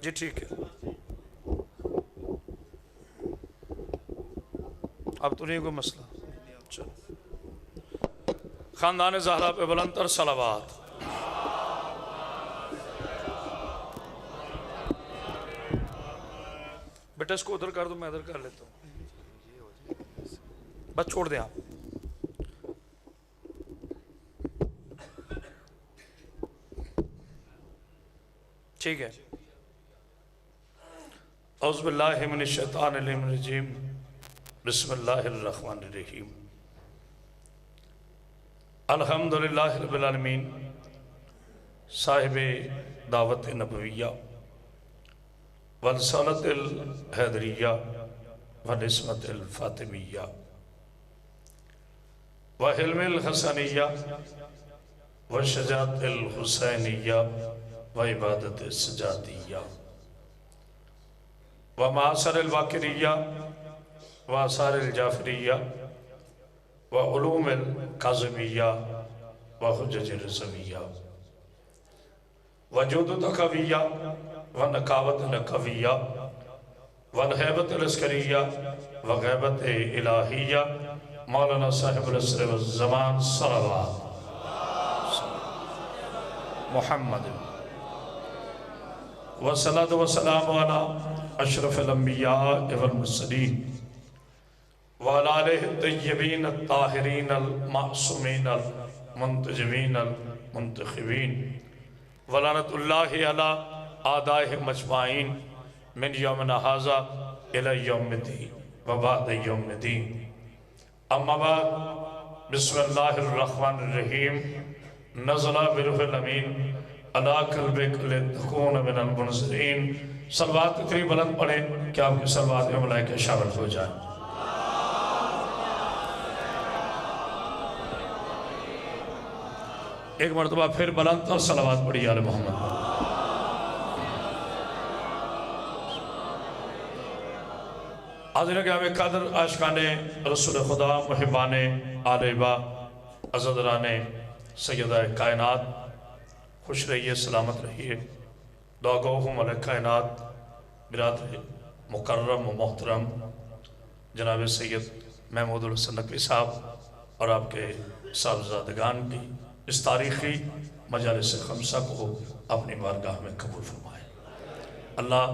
جی ٹھیک ہے، اب تو نہیں کوئی مسئلہ. چلو خاندان زہرا پہ بلند تر صلوات. بیٹا اس کو ادھر کر دو، میں ادھر کر لیتا ہوں، بس چھوڑ دیں آپ. ٹھیک ہے. اعوذ باللہ من الشیطان الرجیم، بسم اللہ الرحمن الرحیم. الحمدللہ رب العالمین، صاحب دعوت نبویہ ورسالت الحیدریہ ونسمت الفاطمیہ وحلم الحسنیہ وشجاعت الحسینیہ وعبادت السجادیہ ومعاصر الواقریہ وآثار الجعفریہ وعلوم القاظمیہ وحجج الرضویہ وجود تقویہ ونقاوت نقویہ والحیبت العسکریہ وغیبت الہیہ مولانا صاحب العصر والزمان صلوات محمد والصلاة والسلام على اشرف الانبیاء والمرسلین وعلى آلہ الطیبین الطاہرین المعصومین المنتجبین المنتخبین ولعنت اللہ علی اعدائہم اجمعین من یومنا ھذا الی یوم الدین وبعد یوم الدین. اما بعد، بسم اللہ الرحمن الرحیم. نزل بروح الامین علی قلبک لتکون من المنذرین. صلوات اتنی بلند پڑھیں کہ آپ کی صلوات میں ملائکہ شامل ہو جائیں. ایک مرتبہ پھر بلند اور صلوات پڑھی آل محمد. حاضرین کرام قدر، عاشقان رسول خدا، محبان آلبہ، عزیزان سیدہ کائنات، خوش رہیے، سلامت رہیے. دعا گو ہوں ملک کائنات برادر مکرم و محترم جناب سید محمود الحسن نقوی صاحب اور آپ کے صاحبزادگان کی اس تاریخی مجالس خمسہ کو اپنی بارگاہ میں قبول فرمائے. اللہ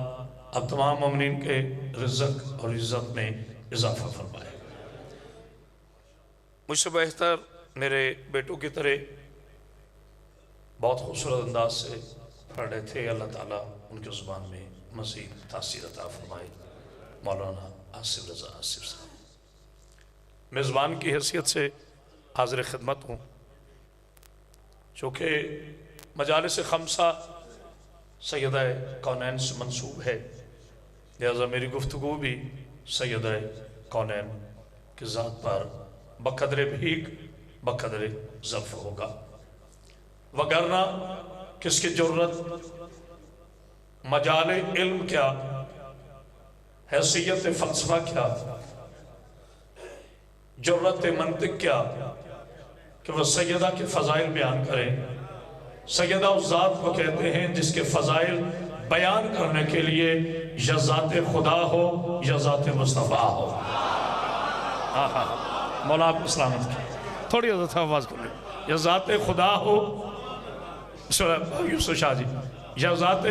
اب تمام مومنین کے رزق اور عزت میں اضافہ فرمائے. مجھ سے بہتر میرے بیٹوں کی طرح بہت خوبصورت انداز سے پڑھ رہے تھے. اللہ تعالیٰ ان کے زبان میں مزید تاثیر عطا فرمائے. مولانا آصف رضا آصف صاحب، میزبان کی حیثیت سے حاضر خدمت ہوں. چونکہ مجالس خمسہ سیدہ کونین سے منسوب ہے، لہذا میری گفتگو بھی سیدہ کونین کی ذات پر بقدر بھیک بقدر ظرف ہوگا. وگرنہ کس کی جرت، مجال علم کیا، حیثیت فلسفہ کیا، جرت منطق کیا کہ وہ سیدہ کے فضائل بیان کریں. سیدہ اس ذات کو کہتے ہیں جس کے فضائل بیان کرنے کے لیے یا ذات خدا ہو یا ذات مصطفیٰ ہو. مولا آپ کو سلامت کی، تھوڑی عزت آواز کر لیں. یا ذات خدا ہو بسم اللہ یوسف شاہ جی، یا ذات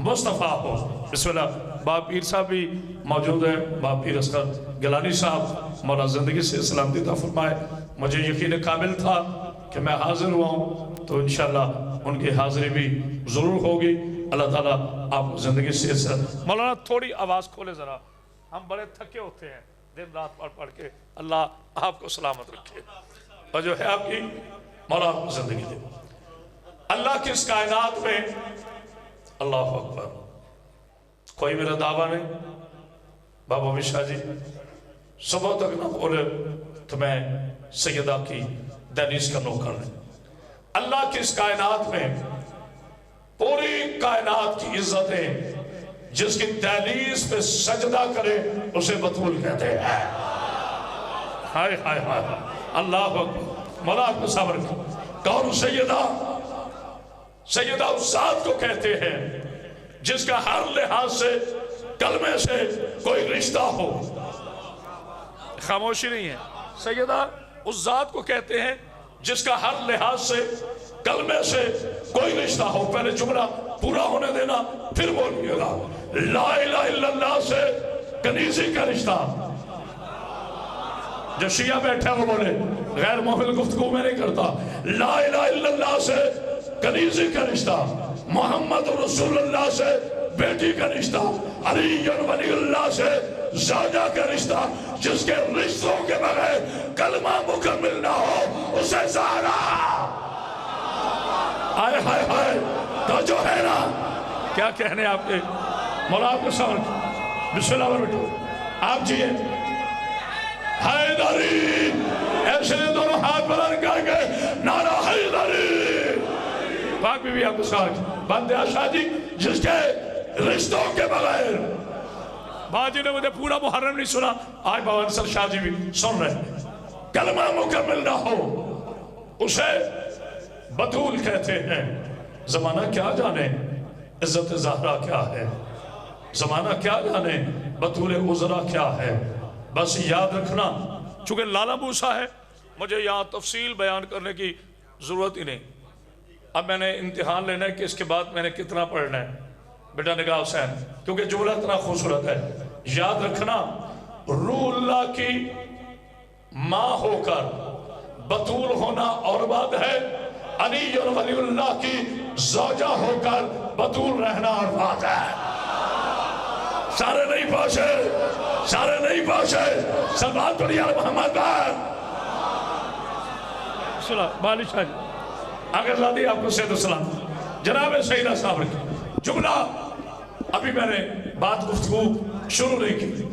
مصطفیٰ ہو. بسم اللہ باپ پیر صاحب بھی موجود ہیں، باپ پیر اصغر گیلانی صاحب، مولا زندگی سے سلامتی عطا فرمائے. مجھے یقین کامل تھا کہ میں حاضر ہوا ہوں تو انشاءاللہ ان کی حاضری بھی ضرور ہوگی. اللہ تعالیٰ آپ زندگی سے مولانا تھوڑی آواز کھولے ذرا، ہم بڑے تھکے ہوتے ہیں دن رات پڑھ کے. اللہ آپ کو سلامت رکھے اور جو ہے آپ کی مولا آپ کو زندگی دے. اللہ کی اس کائنات میں اللہ اکبر کوئی میرا دعویٰ نہیں. بابا بشاہ جی صبح تک نہ بولے تو میں سیدہ کی دہلیز کا نوکر ہے. اللہ کی اس کائنات میں پوری کائنات کی عزتیں جس کی دہلیز پہ سجدہ کرے اسے بطول کہتے ہیں. ہائے ہائے ہائے اللہ اکبر. مولا آپ کو صبر کون سیدہ؟ سیدہ اس ذات کو کہتے ہیں جس کا ہر لحاظ سے کلمے سے کوئی رشتہ ہو. خاموشی نہیں ہے. سیدہ اس ذات کو کہتے ہیں جس کا ہر لحاظ سے کلمے سے کوئی رشتہ ہو. پہلے جملہ پورا ہونے دینا پھر بولیے گا. لا الہ الا اللہ سے کنیزی کا رشتہ. جو شیعہ بیٹھے وہ بولے غیر محفل گفتگو میں نہیں کرتا. لا الہ الا اللہ سے کنیزی کا رشتہ. محمد رسول اللہ سے بیٹی کا رشتہ. علی ولی اللہ سے زوجہ کا رشتہ. جس کے رشتوں کے بغیر کلمہ مکمل نہ ہو اسے زہرا. آئے ہائے ہائے تو جو ہے نا کیا کہنے آپ کے مولا آپ کے سامنے. بسم اللہ بیٹھو آپ جیے. حیدری ایسے دونوں ہاتھ بلند کر کے نعرہ حیدری. پاک بی بی آپ کے ساتھ بندے شاہ جی جس کے رشتوں کے بغیر. باجی نے مجھے پورا محرم نہیں سنا. آج بابا نصر شاہ جی بھی سن رہے. کلمہ مکمل نہ ہو اسے بطول کہتے ہیں. زمانہ کیا جانے عزت زہرا کیا ہے. زمانہ کیا جانے بطول عذرا کیا ہے. بس یاد رکھنا چونکہ لالا موسیٰ ہے مجھے یہاں تفصیل بیان کرنے کی ضرورت ہی نہیں. اب میں نے امتحان لینا ہے کہ اس کے بعد میں نے کتنا پڑھنا ہے. بیٹا نگاہ حسین کیونکہ جملہ اتنا خوبصورت ہے. یاد رکھنا روح اللہ کی ماں ہو کر بطول ہونا اور بات ہے. علی ولی اللہ کی زوجہ ہو کر بطول رہنا اور بات ہے. سارے نہیں پہنچے سارے نہیں پہنچے. سلمان پڑھی محمد بالی شاہ جی آگے زادی آپ کو سید السلام جناب سیدہ صاحب رکھیں. جملہ ابھی میں نے بات گفتگو شروع نہیں کی.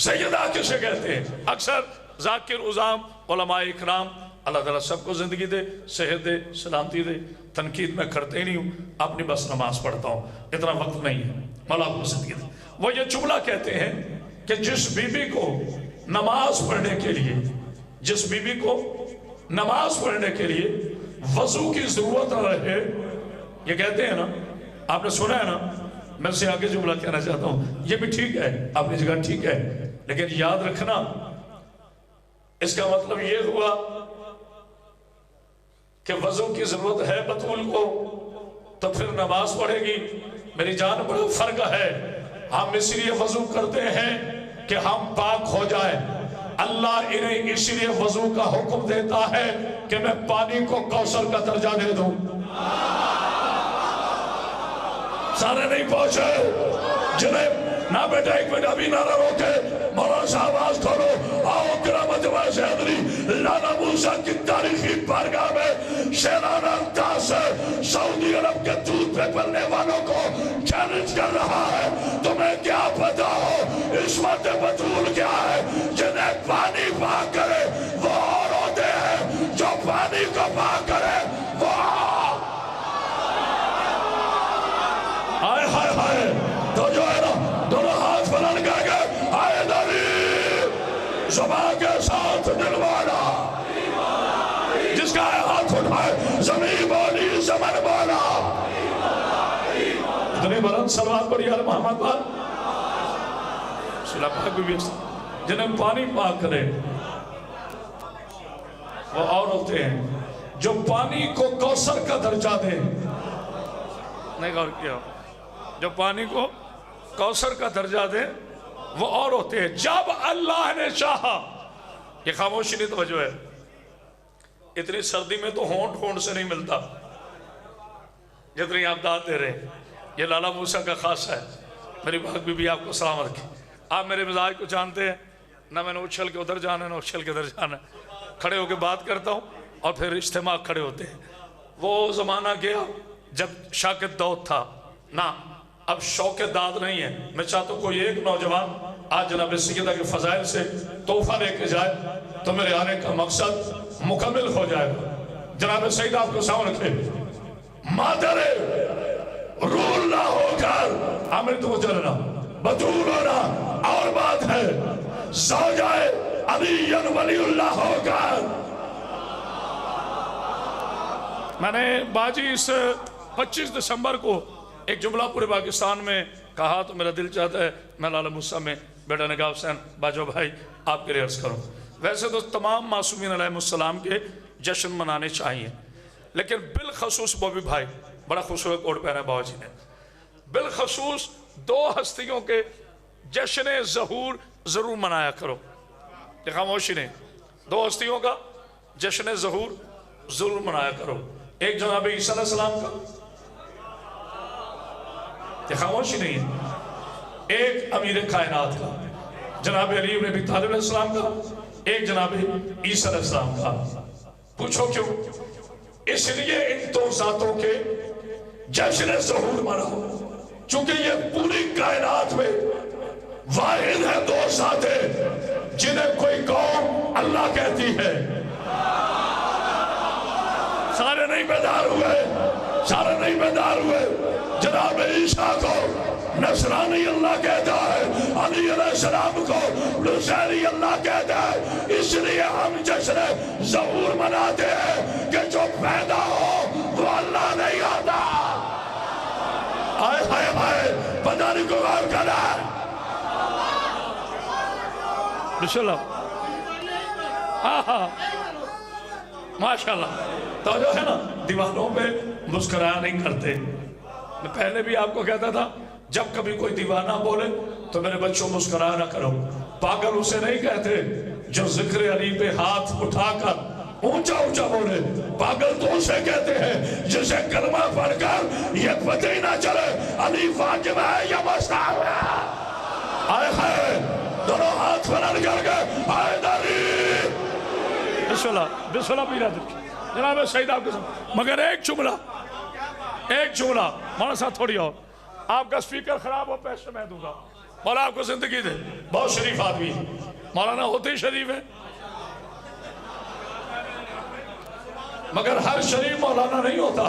سیدہ کسے کہتے ہیں؟ اکثر ذاکر عظام علماء اکرام اللہ تعالیٰ سب کو زندگی دے صحت دے سلامتی دے. تنقید میں کرتے ہی نہیں ہوں اپنی بس نماز پڑھتا ہوں اتنا وقت نہیں ہے. مولا کو زندگی دے. وہ یہ جملہ کہتے ہیں کہ جس بی بی کو نماز پڑھنے کے لیے جس بی بی کو نماز پڑھنے کے لیے وضو کی ضرورت نہ رہے. یہ کہتے ہیں نا آپ نے سنا ہے نا. میں سے آگے جملہ کہنا چاہتا ہوں یہ بھی ٹھیک ہے اپنی جگہ ٹھیک ہے لیکن یاد رکھنا اس کا مطلب یہ ہوا کہ وضو کی ضرورت ہے بطول کو تو پھر نماز پڑھے گی. میری جان بڑا فرق ہے. ہم اس لیے وضو کرتے ہیں کہ ہم پاک ہو جائیں. اللہ انہیں اس لیے وضو کا حکم دیتا ہے کہ میں پانی کو کوثر کا درجہ دے دوں. سارے نہیں پہنچے جنہیں نہ بیٹا ایک منٹ ابھی نہ روکے. مولانا صاحب آواز کھولو. آؤ کرامت ویسے حضری لالا موسیٰ کی تاریخی بارگاہ میں شیرانہ انداز سے سعودی عرب کے دودھ پہ پلنے والوں کو چیلنج کر رہا ہے. تمہیں کیا پتا ہو عصمت بطول کیا ہے؟ جنہیں پانی پاک کرے وہ اور ہوتے ہیں جو پانی کو پاک کرے وہ. آئے ہائے ہائے تو جو ہے نا دونوں ہاتھ بلند کر کے آئے داری زبان کے ساتھ دلوانا جس کا ہاتھ اٹھائے زمین بولی زمن بولا. اتنی بلند سلوات پڑھی آل محمد بات صلح پاک بھی جنہیں پانی پاک کرے وہ اور ہوتے ہیں جو پانی کو کوثر کا درجہ دے. نہیں غور کیا جو پانی کو کوثر کا درجہ دے وہ اور ہوتے ہیں. جب اللہ نے چاہا یہ خاموشی نہیں توجہ ہے. اتنی سردی میں تو ہونٹ سے نہیں ملتا جتنی آپ داد دے رہے ہیں. یہ لالا موسیٰ کا خاصہ ہے. میری بھاگ بی بی آپ کو سلام رکھے. آپ میرے مزاج کو جانتے ہیں نہ میں نے اچھل کے ادھر جانا ہے نہ اچھل کے ادھر جانا ہے. کھڑے ہو کے بات کرتا ہوں اور پھر اجتماع کھڑے ہوتے ہیں. وہ زمانہ گیا جب شاکر دعوت تھا نہ اب شوق داد نہیں ہے. میں چاہتا ہوں کوئی ایک نوجوان آج جناب سیدہ کے فضائل سے تحفہ لے کے جائے تو میرے آنے کا مقصد مکمل ہو جائے گا. جناب سیدہ آپ کو سامنے رکھے مادر روح اللہ ہو کر عامر تو جلنا بطول ہونا اور بات ہے. زوجہ علی ولی اللہ ہو کر. میں نے باجی اس 25 دسمبر کو ایک جملہ پورے پاکستان میں کہا تو میرا دل چاہتا ہے میں لالہ موسیٰ میں بیٹا نگاہ حسین باجو بھائی آپ کے لیے عرض کروں. ویسے تو تمام معصومین علیہ السلام کے جشن منانے چاہیے، لیکن بالخصوص بوبی بھائی بڑا خوبصورت کوٹ پہنا ہے باوا جی نے، بالخصوص دو ہستیوں کے جشن ظہور ضرور منایا کرو. کہ خاموشی نہیں، دو ہستیوں کا جشن ظہور ضرور منایا کرو. ایک جناب عیسیٰ علیہ السلام کا، کہ خاموشی نہیں، ایک امیر کائنات کا جناب علی بن ابی طالب علیہ السلام کا، ایک جناب عیسیٰ علیہ السلام کا. پوچھو کیوں؟ اس لیے ان دو ذاتوں کے جشن ظہور مناؤ چونکہ یہ پوری کائنات میں واحد ہے دو ذاتیں جنہیں کوئی قوم اللہ کہتی ہے. سارے نہیں بیدار ہوئے، سارے نہیں بیدار ہوئے. جناب عیسیٰ کو نصرانی اللہ کہتا ہے، علی علیہ السلام کو لوسیری اللہ کہتا ہے. اس لیے ہم جشن ظہور مناتے ہیں کہ جو پیدا ہو وہ اللہ نہیں آتا. آئے ہائے ہائے پتہ نہیں کو غور کرا ہے. ماشاءاللہ ماشاءاللہ. تو جو ہے نا دیوانوں پہ مسکرایا نہیں کرتے. میں پہلے بھی آپ کو کہتا تھا جب کبھی کوئی دیوانہ بولے تو میرے بچوں مسکرایا نہ کرو. پاگل اسے نہیں کہتے جو ذکر علی پہ ہاتھ اٹھا کر اونچا اونچا بولے. پاگل تو اسے کہتے ہیں جسے کلمہ پڑھ کر یہ پتہ ہی نہ چلے علی واجب ہے یا مستحب ہے. آئے ہائے دونوں ہاتھ بلند کر کے آئے داری بسم اللہ پیرا دل جناب سعید آپ کے ساتھ. مگر ایک جملہ مولانا صاحب تھوڑی اور آپ کا سپیکر خراب ہو پیسے میں دوں گا. مولا آپ کو زندگی دے، بہت شریف آدمی مولانا ہوتے ہی شریف ہے، مگر ہر شریف مولانا نہیں ہوتا.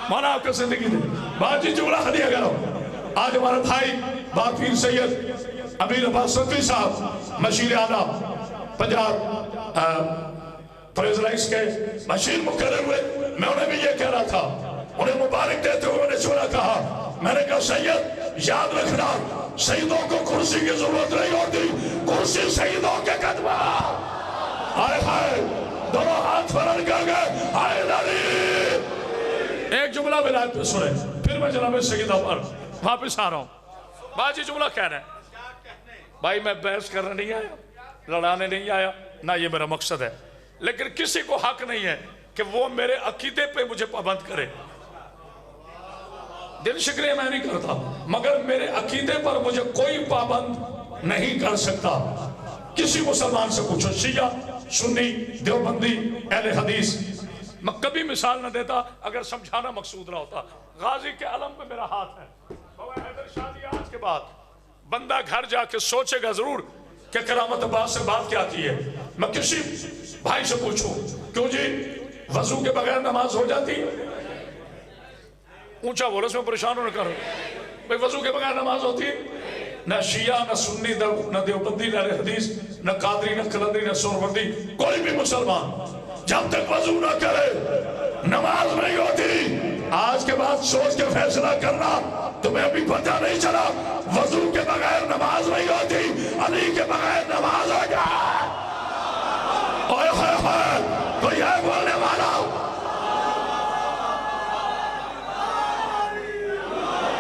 مولانا آپ کو زندگی دے. بات جی جملہ ہدیہ کرو. آج ہمارا بھائی بات پیر سید امیر عباس صدقی صاحب مشیر اعلیٰ پنجاب پریز رائس کے مشیر مقرر ہوئے. میں انہیں بھی یہ کہہ رہا تھا، انہیں مبارک دیتے ہوئے انہیں چھوڑا کہا. میں نے کہا سید یاد رکھنا سیدوں کو کرسی کی ضرورت نہیں ہوتی، کرسی سیدوں کے قدمہ. آئے ہائے دونوں ہاتھ بلند کر گئے آئے داری. ایک جملہ ولایت پہ سنیں پھر میں جناب سیدہ پر واپس آ رہا ہوں. باجی جملہ کہہ رہے ہیں بھائی میں بحث کرنے نہیں آیا، لڑانے نہیں آیا، نہ یہ میرا مقصد ہے. لیکن کسی کو حق نہیں ہے کہ وہ میرے عقیدے پہ مجھے پابند کرے. دل شکریہ میں نہیں کرتا، مگر میرے عقیدے پر مجھے کوئی پابند نہیں کر سکتا. کسی مسلمان سے پوچھو، شیعہ، سنی، دیوبندی، اہل حدیث. میں کبھی مثال نہ دیتا اگر سمجھانا مقصود نہ ہوتا. غازی کے علم پہ میرا ہاتھ ہے. بابا حیدر شادی آج کے بعد بندہ گھر جا کے سوچے گا ضرور کہ کرامت عباس سے بات کیا کی ہے. میں کسی بھائی سے پوچھوں کیوں جی وضو کے بغیر نماز ہو جاتی؟ اونچا بولو اس میں پریشان نہ کرو. بھئی وضو کے بغیر نماز ہوتی ہے؟ نہ شیعہ، نہ سنی، نہ دیوبندی، نہ اہل حدیث، نہ قادری، نہ قلندری، نہ سہروردی، کوئی بھی مسلمان جب تک وضو نہ کرے نماز نہیں ہوتی. آج کے بعد سوچ کے فیصلہ کرنا تمہیں ابھی پتہ نہیں چلا وضو کے بغیر نماز نہیں ہوتی، علی کے بغیر نماز ہو جائے. اوہ ہوئے ہوئے کوئی ہے بولنے والا؟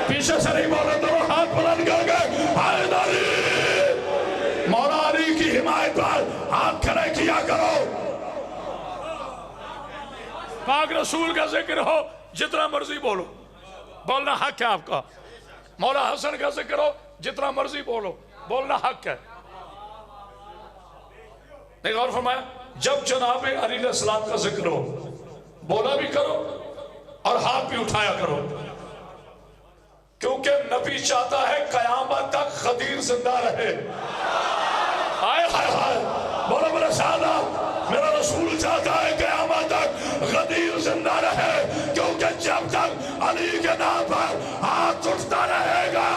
پیچھے سے نہیں بولے تو ہاتھ بلند کر گئے آئے داری. مولا علی کی حمایت پر ہاتھ کھڑے کیا کرو. پاک رسول کا ذکر ہو جتنا مرضی بولو، بولنا حق ہے آپ کا. مولا حسن کا ذکر ہو جتنا مرضی بولو، بولنا حق ہے. نہیں غور فرمایا جب جناب علی علیہ السلام کا ذکر ہو بولا بھی کرو اور ہاتھ بھی اٹھایا کرو، کیونکہ نبی چاہتا ہے قیامت تک خدیر زندہ رہے. آئے ہائے ہائے بولا بولا سادہ میرا رسول چاہتا ہے قیامت تک غدیر زندہ رہے، کیونکہ جب تک علی کے نام پر ہاتھ اٹھتا رہے گا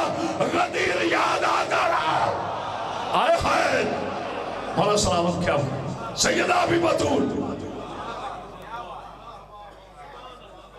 غدیر یاد آتا رہا. آئے ہائے مولا سلامت کیا سیدہ ابی بطول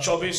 24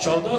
14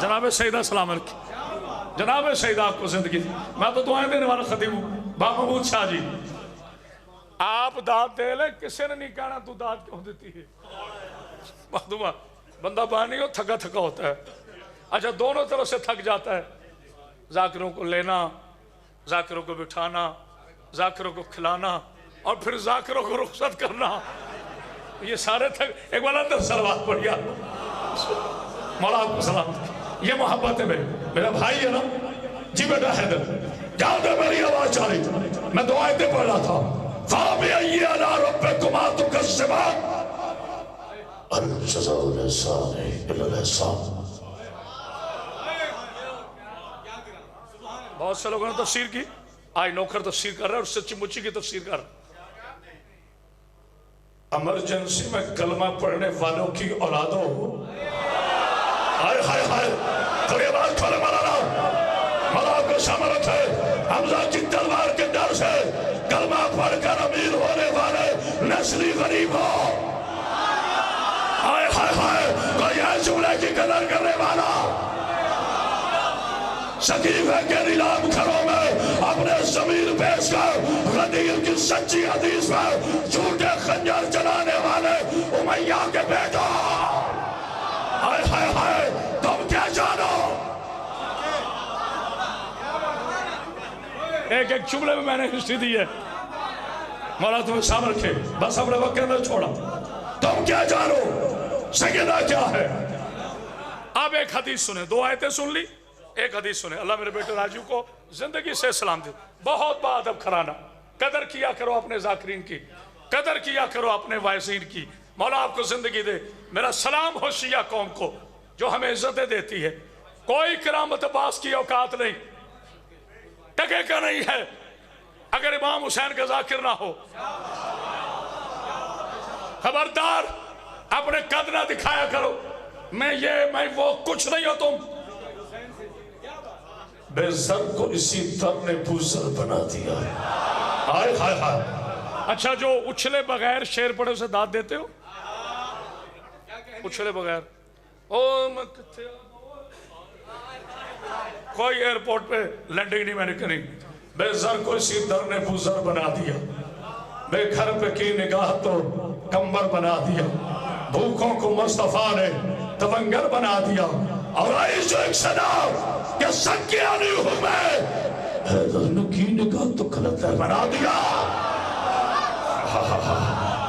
جناب سیدہ سلام علیکم، جناب سیدہ آپ کو زندگی دی. میں تو دعائیں دینے والا خطیب ہوں. با محمود شاہ جی آپ داد دے لے، کسی نے نہیں کہنا تو داد کیوں دیتی ہے. مخدومہ بندہ بانی ہو تھکا تھکا ہوتا ہے. اچھا دونوں طرف سے تھک جاتا ہے، ذاکروں کو لینا، ذاکروں کو بٹھانا، ذاکروں کو کھلانا، اور پھر ذاکروں کو رخصت کرنا، یہ سارے تھک. ایک بار اندر سلوات پڑھیا مولا آپ کو سلام. یہ محبت ہے میرا بھائی ہے نا جی. بیٹا حیدر جاؤ دے، میری آواز چاہ رہی، میں دعائیں پڑھ رہا تھا. فَابِأَيِّ آلَاءِ رَبِّكُمَا تُكَذِّبَانِ الْجَزَاءُ الْإِحْسَانِ إِلَّا الْإِحْسَانُ. بہت سے لوگوں نے تفسیر کی، آج نوکر تفسیر کر رہا ہے اور سچی مچی کی تفسیر کر رہا ہے. ایمرجنسی میں کلمہ پڑھنے والوں کی اولادوں، ہائے ہائے ہائے، تھوڑی آواز کھولے مولانا، مولا آپ کو سامنے رکھے. حمزہ کی تلوار کے ڈر سے کلمہ پڑھ کر امیر ہونے والے نسلی غریب ہو. ہائے ہائے ہائے، کوئی ہے جملے کی قدر کرنے والا. سقیفہ کے نیلام گھروں میں اپنے ضمیر پیش کر غدیر کی سچی حدیث میں جھوٹے خنجر چلانے والے امیہ کے بیٹا. ہائے ہائے ہائے، تم کیا جانو. ایک ایک جملے میں نے ہسٹری دی ہے، مولا تمہیں سامنے رکھے. بس اپنے وقت کے اندر چھوڑا. تم کیا جانو سیدہ کیا ہے. اب ایک حدیث سنیں، دو آیتیں سن لی، ایک حدیث سنیں. اللہ میرے بیٹے راجو کو زندگی سے سلام دے. بہت بادب کھرانا. قدر کیا کرو اپنے ذاکرین کی، قدر کیا کرو اپنے وائزین کی. مولا آپ کو زندگی دے. میرا سلام ہو شیعہ قوم کو جو ہمیں عزتیں دیتی ہے. کوئی کرامت عباس کی اوقات نہیں، ٹکے کا نہیں ہے اگر امام حسین کا ذاکر نہ ہو. خبردار اپنے قد نہ دکھایا کرو. میں یہ میں وہ کچھ نہیں ہو. تم بے زر کو اسی در نے بوزر بنا دیا. ہائے ہائے ہائے. اچھا جو اچھلے بغیر شیر پڑے اسے داد دیتے ہو؟ اچھلے بغیر او میں کتے کوئی ایئرپورٹ پہ لینڈنگ نہیں میں نے کری. بے زر کو اسی در نے بوزر بنا دیا. بے گھر پہ کی نگاہ تو کمبر بنا دیا. بھوکوں کو مصطفیٰ نے تونگر بنا دیا. اور آئی جو ایک صدا کہ سکیا نہیں ہوں میں، حیدر نے کی نگاہ تو کلندر بنا دیا.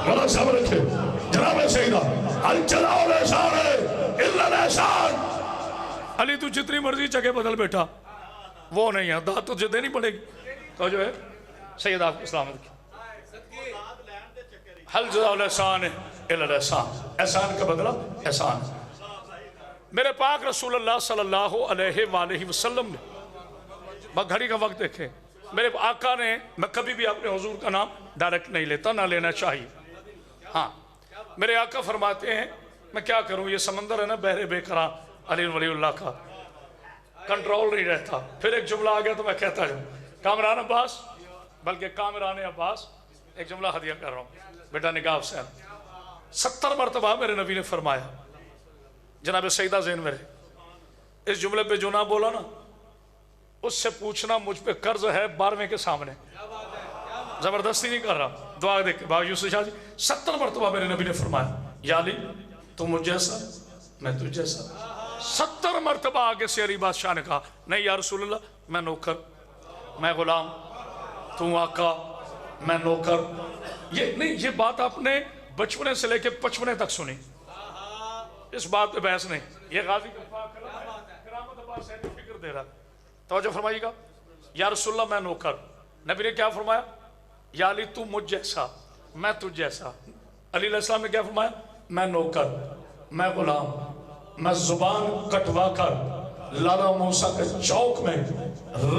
مولا صاحب رکھے. جناب سیدہ الجلاء الاحسان الا الاحسان. علی تو جتنی مرضی جگہ بدل بیٹا، وہ نہیں ہے. داد تجھے دینی پڑے گی. تو جو ہے سیدہ آپ کو اسلام رکھے. الجلاء الاحسان الا الاحسان. احسان کا بدلہ احسان. میرے پاک رسول اللہ صلی اللہ علیہ وآلہ وسلم نے، گھڑی کا وقت دیکھیں، میرے آقا نے، میں کبھی بھی اپنے حضور کا نام ڈائریکٹ نہیں لیتا، نہ لینا چاہیے. ہاں میرے آقا فرماتے ہیں میں کیا کروں، یہ سمندر ہے نا بحر بے قرار علی ولی اللہ کا، کنٹرول نہیں رہتا. پھر ایک جملہ آ گیا تو میں کہتا جاؤں. کامران عباس، بلکہ کامران عباس، ایک جملہ ہدیہ کر رہا ہوں. بیٹا نگاہ حسین 70 مرتبہ میرے نبی نے فرمایا. جناب سیدہ زین میرے اس جملے پہ جو نہ بولا نا، اس سے پوچھنا مجھ پہ قرض ہے 12ویں کے سامنے. زبردستی نہیں کر رہا. دعا دیکھ بابا یوسف شاہ جی 70 مرتبہ میرے نبی نے فرمایا یا علی تم مجھ جیسا میں تجھ جیسا. 70 مرتبہ آگے سے علی بادشاہ نے کہا نہیں یا رسول اللہ، میں نوکر، میں غلام، تم آقا، میں نوکر. یہ نہیں، یہ بات آپ نے بچپنے سے لے کے 55 تک سنی. اس بات پہ بحث نہیں. یہ غازی کرامت عباس سے فکر دے رہا. توجہ فرمائیے گا. یا رسول اللہ میں نوکر. نبی نے کیا فرمایا؟ یا علی تو مجھ جیسا میں تجھ جیسا. علی علیہ السلام نے کیا فرمایا؟ میں نوکر، میں غلام، میں زبان کٹوا کر لالا موسیٰ کے چوک میں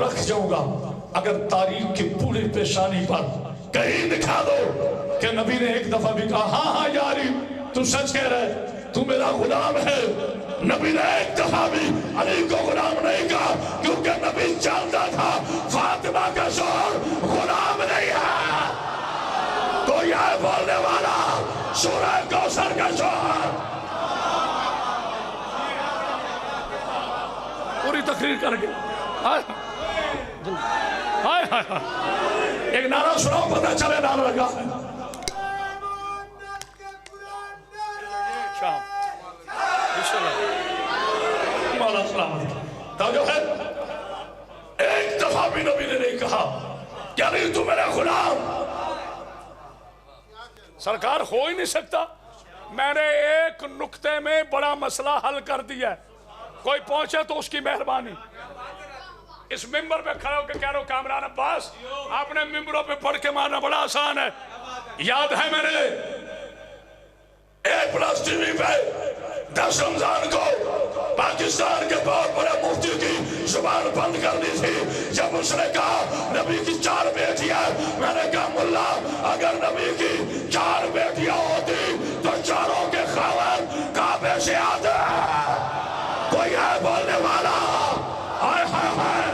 رکھ جاؤں گا. اگر تاریخ کی پوری پیشانی پر کہیں دکھا دو کہ نبی نے ایک دفعہ بھی کہا ہاں ہاں یا علی تو سچ کہہ رہے تو میرا غلام ہے. نبی نے ایک دفعہ بھی علی کو غلام نہیں کہا، کیونکہ نبی جانتا تھا فاطمہ کا شوہر غلام نہیں ہے. کوئی ہے بولنے والا سورہ کوثر کا شوہر. تقریر کر کے ہائے ہائے ہائے ایک نعرہ سناؤ پتہ چلے نعرہ لگا شام مولا سلامت توجہ ہے ایک دفعہ بھی نبی نے نہیں کہا کیا نہیں تو میرا غلام سرکار ہو ہی نہیں سکتا میں نے ایک نکتے میں بڑا مسئلہ حل کر دیا کوئی پہنچے تو اس کی مہربانی اس ممبر پہ کھڑے ہو کے کہہ رہا ہوں کامران عباس آپ نے ممبروں پہ پڑھ کے مارنا بڑا آسان ہے یاد ہے میں نے A+TV پہ 10 رمضان کو پاکستان کے بہت بڑے مفتی کی زبان بند کرنی تھی جب اس نے کہا نبی کی 4 بیٹیاں میں نے کہا ملا اگر نبی کی 4 بیٹیاں ہوتی تو چاروں کے خاوند کعبے سے آتے کوئی ہے بولنے والا ہائے ہائے ہائے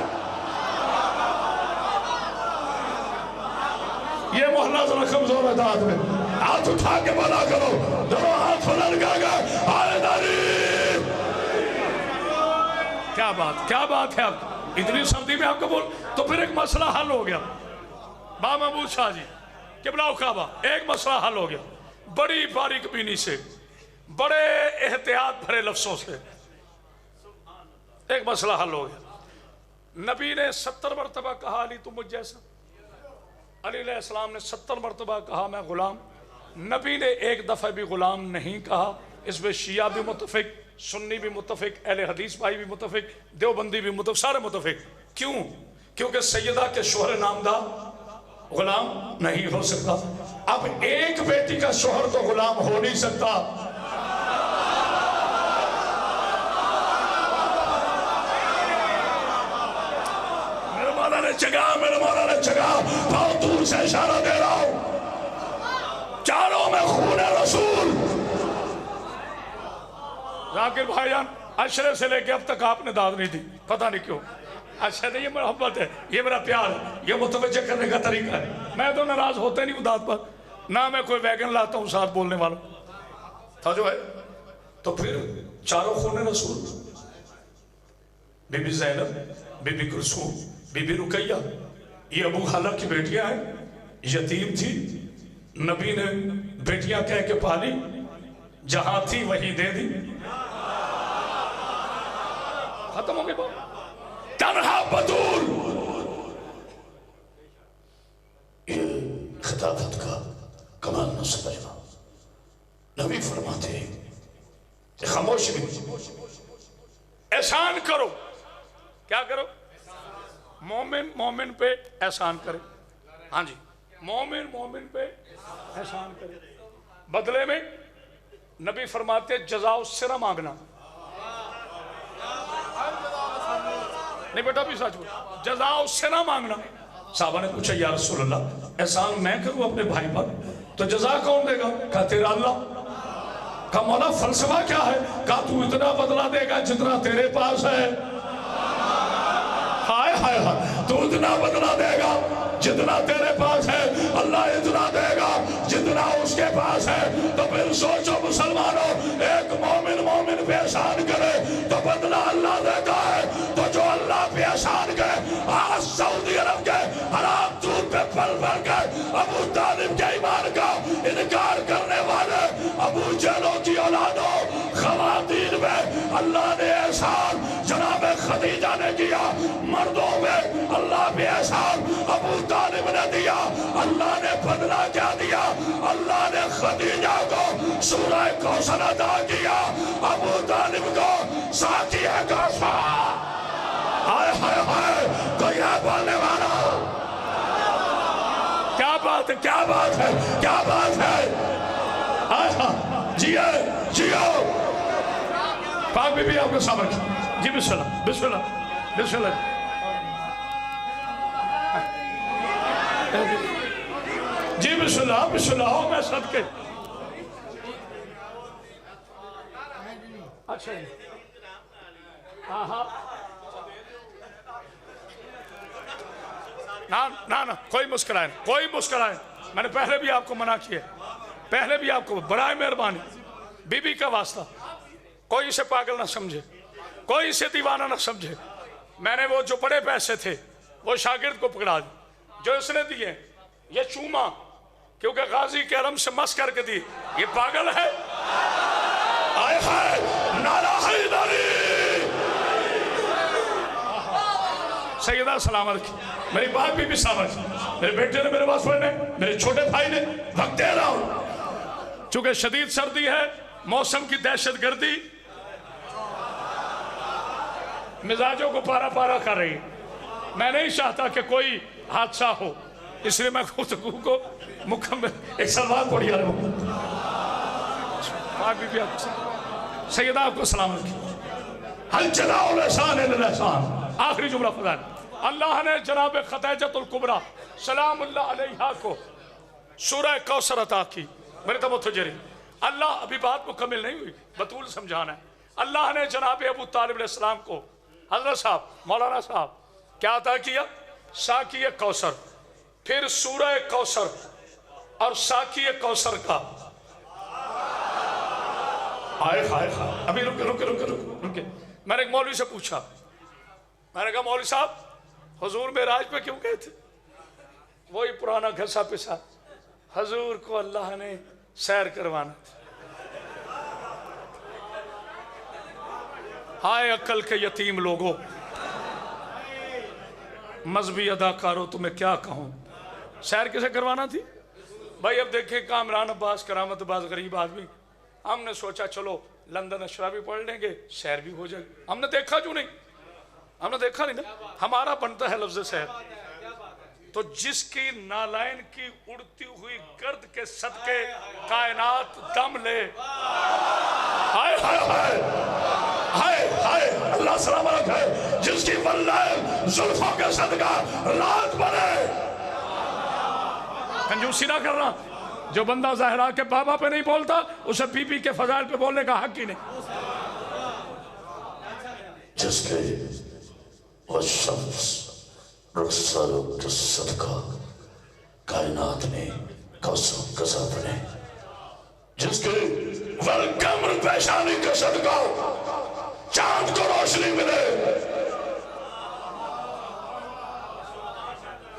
یہ محلہ ذرا کمزور ہے داد میں ہاتھ اٹھا کے بنا کرو دونوں ہاتھ فلن کر گئے آئے داری کیا بات ہے آپ اتنی سردی میں آپ کو بول تو پھر ایک مسئلہ حل ہو گیا با محمود شاہ جی قبلہ کعبہ ایک مسئلہ حل ہو گیا بڑی باریک بینی سے بڑے احتیاط بھرے لفظوں سے ایک مسئلہ حل ہو گیا نبی نے 70 مرتبہ کہا علی تم مجھ جیسا علی علیہ السلام نے 70 مرتبہ کہا میں غلام نبی نے ایک دفعہ بھی غلام نہیں کہا اس میں شیعہ بھی متفق سنی بھی متفق اہل حدیث بھائی بھی متفق دیوبندی بھی متفق سارے متفق کیوں کیونکہ سیدہ کے شوہر نامدہ غلام نہیں ہو سکتا اب ایک بیٹی کا شوہر تو غلام ہو نہیں سکتا میرے مولا نے جگہ بہت دور سے اشارہ دے رہا ہوں چاروں میں خون رسول ذاکر بھائی جان عشرے سے لے کے اب تک آپ نے داد نہیں دی پتہ نہیں کیوں اچھا نہیں یہ محبت ہے یہ میرا پیار ہے یہ متوجہ کرنے کا طریقہ ہے میں تو ناراض ہوتے نہیں ہوں داد پر نہ میں کوئی ویگن لاتا ہوں ساتھ بولنے والا تھا جو ہے تو پھر چاروں خون رسول Bibi Zainab Bibi Kulsoom Bibi Ruqayya یہ ابو خالہ کی بیٹیاں ہیں یتیم تھی نبی نے بیٹیاں کہہ کے پالی جہاں تھی وہی دے دی ختم ہو گئے بات تنہا بدول یہ خطابت کا کمال نہ سمجھنا نبی فرماتے ہیں کہ خاموش بھی احسان کرو کیا کرو مومن پہ احسان کرے ہاں جی مومن پہ احسان کرے بدلے میں نبی فرماتے جزا اس سے نہ مانگنا نہیں بیٹا بھی سچ بول جزا اس سے نہ مانگنا صحابہ نے پوچھا یا رسول اللہ احسان میں کروں اپنے بھائی پر تو جزا کون دے گا کہا تیرا اللہ کہا مولا فلسفہ کیا ہے کہا تو اتنا بدلہ دے گا جتنا تیرے پاس ہے ہائے ہائے ہائے تو اتنا بدلہ دے گا جتنا تیرے پاس ہے اللہ اتنا دے گا جتنا اس کے پاس ہے تو پھر سوچو مسلمانوں ایک مومن پہ احسان کرے تو بدلہ اللہ دیتا ہے تو جو اللہ پہ احسان کرے آج سعودی عرب کے حرام دودھ پہ پل پل کے ابو طالب کے ایمان کا انکار کرنے والے ابو جہلوں کی اولادوں خواتین میں اللہ نے احسان جناب خدیجہ نے کیا مردوں میں اللہ پہ احسان ابو طالب نے دیا اللہ نے بدلہ کیا دیا اللہ نے خدیجہ کو سورہ کوثر عطا کیا ابو طالب کو ساقی کوثر ہائے ہائے ہائے کوئی ہے بولنے والا کیا بات ہے کیا بات ہے کیا بات ہے جیو پاک بی بی آپ کو سامنے جی بسم اللہ بسم اللہ بسم اللہ جی بسم اللہ ہو میں صدقے اچھا جی ہاں نا کوئی مسکرائیں میں نے پہلے بھی آپ کو منع کیا پہلے بھی آپ کو برائے مہربانی بی بی کا واسطہ کوئی اسے پاگل نہ سمجھے کوئی اسے دیوانہ نہ سمجھے میں نے وہ جو بڑے پیسے تھے وہ شاگرد کو پکڑا دی، جو اس نے دیے یہ چوما، کیونکہ غازی کے علم سے مس کر کے دی، یہ پاگل ہے۔ آئے ہائے نعرہ حیدری، سیدہ سلامت کی میری بات بھی سمجھ، میرے بیٹے نے میرے پاس پڑھنے، میرے چھوٹے بھائی نے، وقت دے رہا ہوں، چونکہ شدید سردی ہے، موسم کی دہشت گردی مزاجوں کو پارا پارا کر رہی ہے۔ میں نہیں چاہتا کہ کوئی حادثہ ہو، اس لیے میں گفتگو کو مکمل ایک سلوات پڑھی آ رہا ہوں۔ سیدہ آپ کو سلامت کی۔ حل جزاء الاحسان الا الاحسان، آخری جملہ فضائل۔ اللہ نے جناب خدیجۃ الکبریٰ سلام اللہ علیہا کو سورہ کوثر عطا کی۔ میرے توجہ جری، اللہ ابھی بات مکمل نہیں ہوئی، بطول سمجھانا ہے۔ اللہ نے جناب ابو طالب علیہ السلام کو، حضرت صاحب مولانا صاحب کیا عطا کیا؟ ساقی کوثر، پھر سورہ کوثر اور ساقی کوثر کا آئے ہائے ہائے۔ ابھی رکے، میں نے ایک مولوی سے پوچھا، میں نے کہا مولوی صاحب حضور معراج پہ کیوں گئے تھے؟ وہی پرانا گھسا پسا، حضور کو اللہ نے سیر کروانا تھا۔ ہائے عقل کے یتیم لوگوں، مذہبی اداکاروں، تمہیں کیا کہوں، سیر کسے کروانا تھی؟ بھائی اب دیکھیں کامران عباس کرامت عباس غریب آدمی، ہم نے سوچا چلو لندن اشرا بھی پڑھ لیں گے، سیر بھی ہو جائے گی۔ ہم نے دیکھا کیوں نہیں؟ ہم نے دیکھا نہیں نا، ہمارا بنتا ہے لفظ سیر۔ تو جس کی نالائن کی اڑتی ہوئی گرد کے صدقے کائنات دم لے، ہائے ہائے ہائے ہائے ہائے، اللہ سلامت ہے، جس کی واللہ زلفوں کے صدقہ رات بنے۔ کنجوسی نہ کرنا، جو بندہ زہرا کے بابا پہ نہیں بولتا اسے بی بی کے فضائل پہ بولنے کا حق ہی نہیں۔ جس کے والشمس رخسار کے صدقہ کائنات میں قسم قصہ بنے، جس کے والقمر پیشانی کے صدقہ چاند کو روشنی ملے،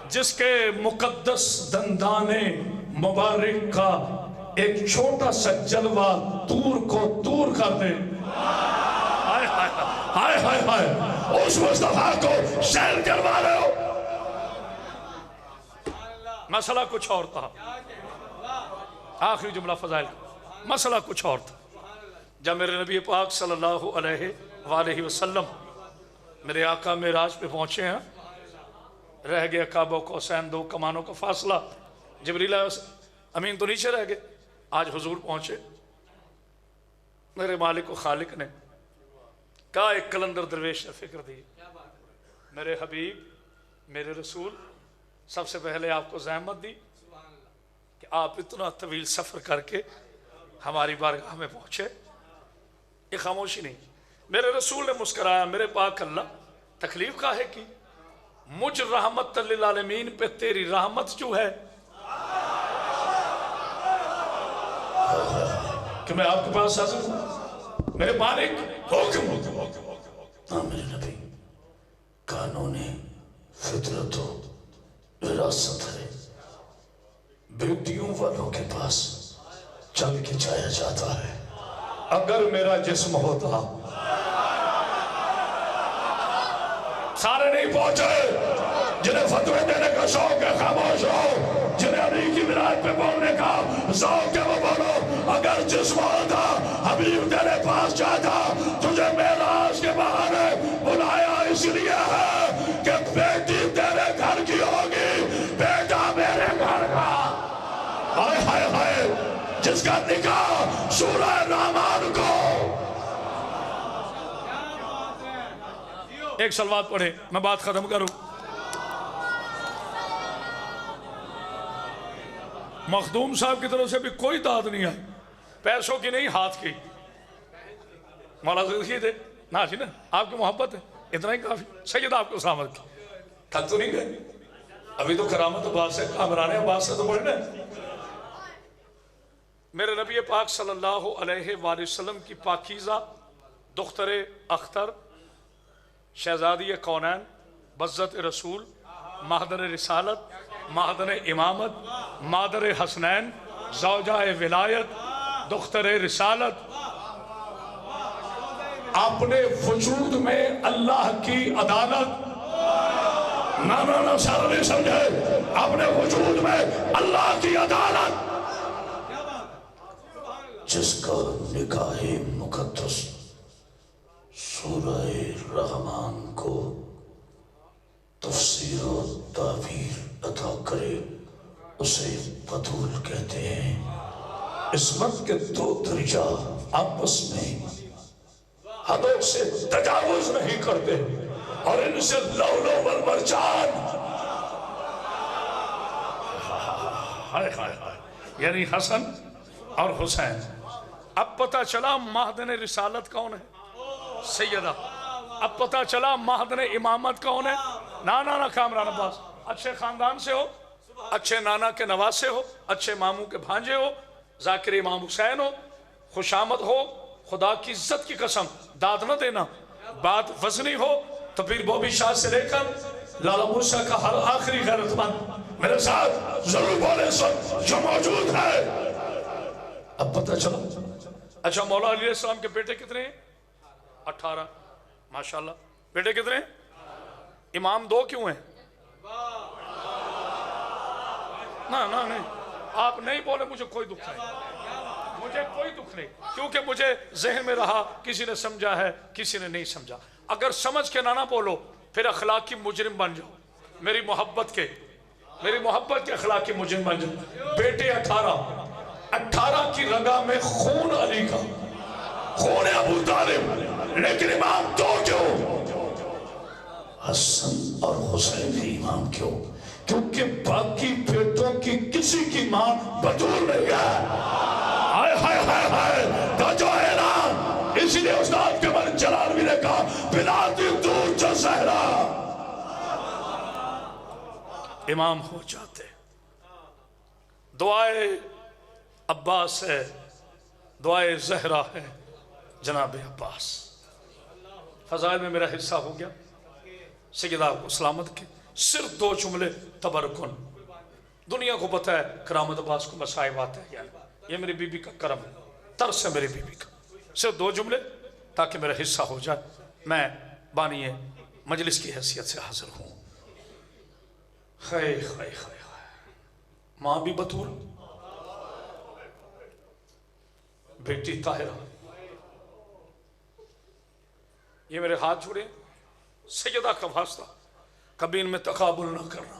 جس کے مقدس دندان مبارک کا ایک چھوٹا سا جلوہ دور کو دور کر دے، ہائے ہائے ہائے ہائے، اس مصطفیٰ کو سیر کروا رہے ہو۔ مسئلہ کچھ اور تھا، آخری جملہ فضائل کا، مسئلہ کچھ اور تھا۔ جب میرے نبی پاک صلی اللہ علیہ وآلہ وسلم میرے آقا معراج پہ پہنچے ہیں، رہ گیا کعبہ قوسین دو کمانوں کا فاصلہ، جبریل امین تو نیچے رہ گئے، آج حضور پہنچے۔ میرے مالک و خالق نے کہا ایک کلندر درویش نے فکر دی، میرے حبیب میرے رسول سب سے پہلے آپ کو زحمت دی کہ آپ اتنا طویل سفر کر کے ہماری بارگاہ میں پہنچے، ایک خاموشی نہیں۔ میرے رسول نے مسکرایا، میرے پاک اللہ تکلیف کاہے کی، مجھ رحمت للعالمین پہ تیری رحمت جو ہے کہ میں آپ کے پاس حاضر ہوں، میرے مالک حکم۔ ہاں میرے نبی، قانون فطرت و وراثت ہے، بیٹیوں والوں کے پاس چل کے جایا جاتا ہے۔ اگر میرا جسم ہوتا، سارے نہیں پہنچے، جنہیں فتوے دینے کا شوق ہے خاموش ہو، جنہیں علی کی ولایت پہ بولنے کا ذوق ہے وہ بولو۔ اگر جسم ہوتا حبیب تیرے پاس جاتا، تجھے معراج کے بہانے بلایا اس لیے ہے کہ بیٹی تیرے گھر کی ہوگی، بیٹا میرے گھر کا۔ ہائے ہائے ہائے، جس کا نکاح سورہ رحمان کو۔ ایک سلوات پڑھے میں بات ختم کروں۔ مخدوم صاحب کی طرف سے بھی کوئی داد نہیں آئی، پیسوں کی نہیں ہاتھ کی، مولا ذکر دے نا جی نا، آپ کی محبت ہے اتنا ہی کافی۔ سید آپ کو سلامت کی، تھک تو نہیں گئے؟ ابھی تو کرامت عباس سے کامران عباس سے تو بڑھنا ہے۔ میرے نبی پاک صلی اللہ علیہ وآلہ وسلم کی پاکیزہ دختر اختر شہزادی کونین، بزت رسول، مہدر رسالت، مہدر امامت، مادر حسنین، زوجہ ولایت، دختر رسالت، اپنے وجود میں اللہ کی عدالت، نہ سارا نہیں سمجھے، اپنے وجود میں اللہ کی عدالت، جس کا نکاح مقدس سورہ رحمان کو تفسیر و تعبیر عطا کرے اسے بطول کہتے ہیں۔ عصمت کے دو درجہ آپس میں حدوں سے تجاوز نہیں کرتے، اور ان سے لؤلؤ والمرجان، ہائے ہائے ہائے، یعنی حسن اور حسین۔ اب پتہ چلا مہدن رسالت کون ہے؟ سیدہ۔ اب پتہ چلا مہدن امامت کون ہے؟ نانا کامران عباس، اچھے خاندان سے ہو، اچھے نانا کے نواسے ہو، اچھے ماموں کے بھانجے ہو، ذاکر امام حسین ہو، خوش آمد ہو، خدا کی عزت کی قسم داد نہ دینا، بات وزنی ہو تو پھر بوبی شاہ سے لے کر لالا موسیٰ کا ہر آخری غیرت مند میرے ساتھ ضرور بولے سن جو موجود ہے۔ اب پتہ چلا اچھا مولا علیہ السلام کے بیٹے کتنے ہیں؟ 18۔ ماشاءاللہ۔ بیٹے کتنے ہیں؟ امام 2 کیوں ہیں؟ نہیں آپ نہیں بولے، مجھے کوئی دکھ نہیں، مجھے کوئی دکھ نہیں، کیونکہ مجھے ذہن میں رہا کسی نے سمجھا ہے کسی نے نہیں سمجھا۔ اگر سمجھ کے نہ بولو پھر اخلاقی مجرم بن جاؤ، میری محبت کے اخلاقی مجرم بن جاؤ۔ بیٹے 18 کی رگا میں خون علی کا، خون ابو طالب، لیکن امام 2 کیوں؟ حسن اور حسین کی امام کیوں؟ کیونکہ باقی بیٹوں کی کسی کی ماں بطول نہیں ہے۔ ہائے ہائے ہائے ہائے، توجہ ہے نا؟ اسی لیے استاد قمر جلالوی نے کہا بلاتی دور جو زہرا امام ہو جاتے۔ دعائے عباس ہے، دعائے زہرا ہے جناب عباس۔ فضائل میں میرا حصہ ہو گیا، سیدہ کو سلامت کے صرف 2 جملے تبرکن۔ دنیا کو پتہ ہے کرامت عباس کو مصائب آتے ہیں، یہ میری بی بی کا کرم ہے، ترس ہے میری بی بی کا۔ صرف 2 جملے تاکہ میرا حصہ ہو جائے، میں بانی مجلس کی حیثیت سے حاضر ہوں۔ خائے خائے خائے ماں بھی بطول، بیٹی طاہرہ، یہ میرے ہاتھ جڑے، سیدہ کا واسطہ، کبھی ان میں تقابل نہ کرنا،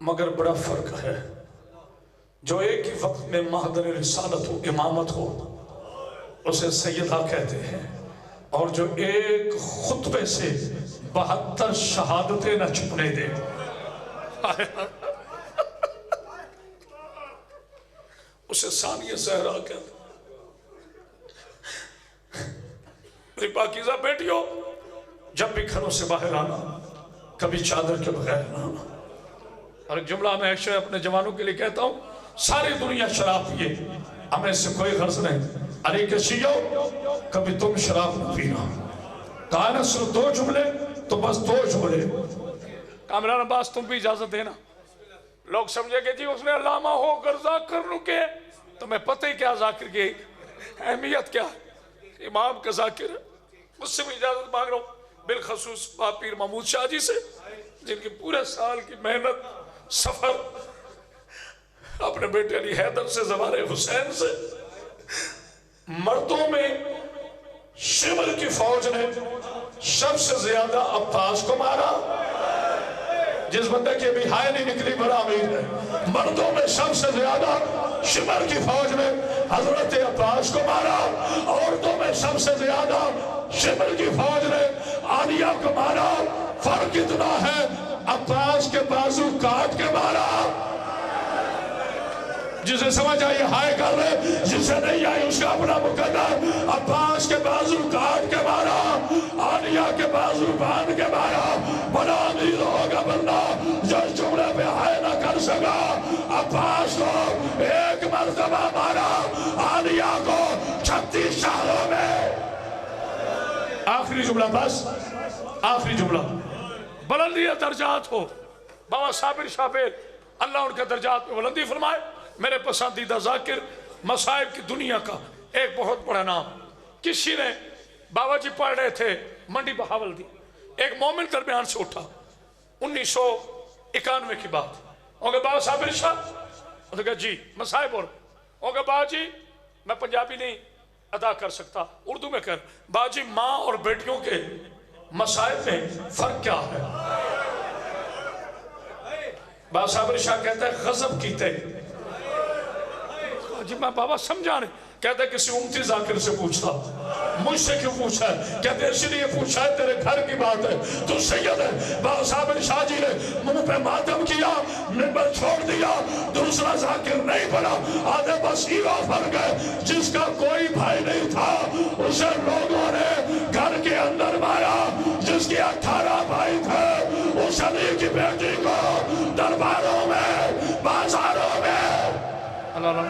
مگر بڑا فرق ہے۔ جو ایک ہی وقت میں مہدر رسالت ہو، امامت ہو، اسے سیدہ کہتے ہیں، اور جو ایک خطبے سے 72 شہادتیں نہ چھپنے دے، اسے ثانیہ زہرا کہتے ہیں۔ میری پاکیزہ بیٹیوں، جب بھی گھروں سے باہر آنا کبھی چادر کے بغیر نہ آنا۔ اور ایک جملہ میں ایک اپنے جوانوں کے لیے کہتا ہوں، ساری دنیا شراب پیے، ہمیں اس سے کوئی غرض نہیں، علی کے شیعوں کبھی تم شراب نہ پینا۔ کہا نا صرف 2 جملے تو بس 2 جملے۔ کامران عباس تم بھی اجازت دینا، لوگ سمجھے کہ جی اس نے علامہ ہو کر ذاکر رکے، تمہیں پتہ ہی کیا ذاکر کی اہمیت کیا ہے، امام کا ذاکر ہے۔ مجھ سے بھی اجازت مانگ رہا ہوں، بالخصوص باپ پیر محمود شاہ جی سے، جن کی پورے سال کی محنت سفر اپنے بیٹے علی حیدر سے، زوار حسین سے، مردوں میں شمر کی فوج نے سب سے زیادہ عباس کو مارا، جس بندے کی ابھی ہائے نہیں نکلی بڑا امیر ہے۔ مردوں میں سب سے زیادہ شمر کی فوج نے حضرت عباس کو مارا، عورتوں میں سب سے زیادہ شمر کی فوج نے عالیہ کو مارا۔ فرق اتنا ہے عباس کے بازو کاٹ کے مارا۔ جسے سمجھ آئی ہائے کر رہے، جسے نہیں آئی اس کا اپنا مقدر۔ عباس کے بازو کاٹ کے مارا، عالیہ کے بازو باندھ کے مارا۔ بڑا امیر ہوگا بندہ جو اس جملے پہ ہائے نہ کر سکا۔ عباس کو 1 مرتبہ مارا، عالیہ کو 36 سالوں میں۔ آخری آخری جملہ بس آخری جملہ بلندی درجات ہو بابا صابر شابیر اللہ ان کے درجات میں بلندی فرمائے میرے پسندیدہ ذاکر مصائب کی دنیا کا ایک بہت بڑا نام کسی نے بابا جی پڑھ رہے تھے منڈی بہاول دی ایک مومن درمیان سے اٹھا 1991 کی بات اوکے بابا صابر شاہ انہوں نے کہا جی مصائب اور اوکے بابا جی میں پنجابی نہیں ادا کر سکتا اردو میں کر بابا جی ماں اور بیٹیوں کے مصائب میں فرق کیا ہے بابا صابر شاہ کہتا ہے غضب کیتے جی میں بابا سمجھا نہیں کہتا ہے کسی امتی ذاکر سے پوچھتا مجھ سے کیوں پوچھا ہے کہتے ہیں اس لیے پوچھا ہے تیرے گھر کی بات ہے تو سید ہے بابا صابر شاہ جی نے منہ پہ ماتم کیا منبر چھوڑ دیا دوسرا ذاکر نہیں بنا آدھے بس ہیرا فرق ہے جس کا کوئی بھائی نہیں تھا اسے لوگوں نے گھر کے اندر مایا جس کے 18 بھائی تھے اس علی کی بیٹی کو درباروں میں بازاروں میں اللہ